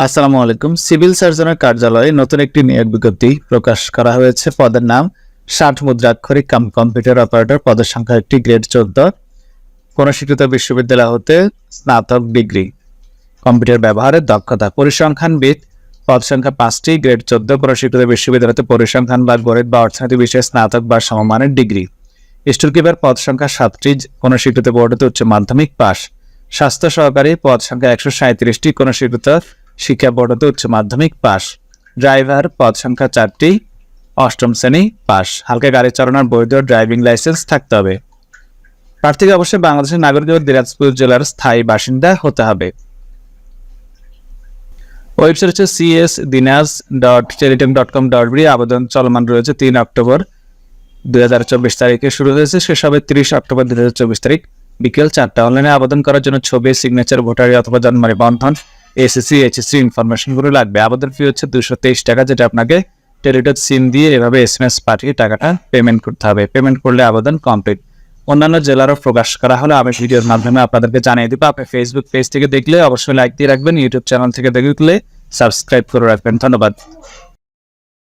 আসসালামু আলাইকুম। সিভিল সার্জনের কার্যালয়ে নতুন একটি নিয়োগ বিজ্ঞপ্তি প্রকাশ করা হয়েছে। পদের নাম 60 মুদ্রাক্ষরিক কম্পিউটার অপারেটর। পদের সংখ্যা একটি, গ্রেড 14। কোন স্বীকৃত বিশ্ববিদ্যালয় হতে স্নাতক ডিগ্রি। কম্পিউটার ব্যবহারের দক্ষতা। পরিসংখ্যানবিদ, পদ সংখ্যা 5টি, গ্রেড 14। কোন স্বীকৃত বিশ্ববিদ্যালয়তে পরিসংখ্যান বা গণিত বা অর্থনীতি বিষয়ে স্নাতক বা সমমানের ডিগ্রি। স্টোরকিপার, পদ সংখ্যা 7টি, কোন স্বীকৃত বোর্ড হতে উচ্চ মাধ্যমিক পাস। স্বাস্থ্য সহকারী, পদ সংখ্যা 137টি, কোন স্বীকৃত শিক্ষা বোর্ড হতে উচ্চ মাধ্যমিক পাস। ড্রাইভার, পদ সংখ্যা 4টি, 8ম শ্রেণী পাস। হালকা গাড়ি চালানোর বৈধ ড্রাইভিং লাইসেন্স থাকতে হবে। প্রার্থীকে অবশ্যই বাংলাদেশের নাগরিক ও দিনাজপুর জেলার স্থায়ী বাসিন্দা হতে হবে। ওয়েবসাইট হচ্ছে csdinas.telegram.com.bd। আবেদন চলমান রয়েছে 3 অক্টোবর 2024 তারিখে শুরু হয়েছে, শেষ হবে 30 অক্টোবর 2024 তারিখ বিকেল 4টা। অনলাইনে আবেদন করার জন্য ছবি, সিগনেচার, ভোটারি অথবা জন্ম নিবন্ধন, এসএসসি, এইচএসসি ইনফরমেশনগুলো লাগবে। আবেদন ফি হচ্ছে 223 টাকা, যেটা আপনাকে টেলিটক সিম দিয়ে এভাবে এসএমএস পাঠিয়ে টাকাটা পেমেন্ট করতে হবে। পেমেন্ট করলে আবেদন কমপ্লিট। অন্যান্য জেলারও প্রকাশ করা হলে আমি ভিডিওর মাধ্যমে আপনাদেরকে জানিয়ে দিব। আপনি ফেসবুক পেজ থেকে দেখলে অবশ্যই লাইক দিয়ে রাখবেন, ইউটিউব চ্যানেল থেকে দেখলে সাবস্ক্রাইব করে রাখবেন। ধন্যবাদ।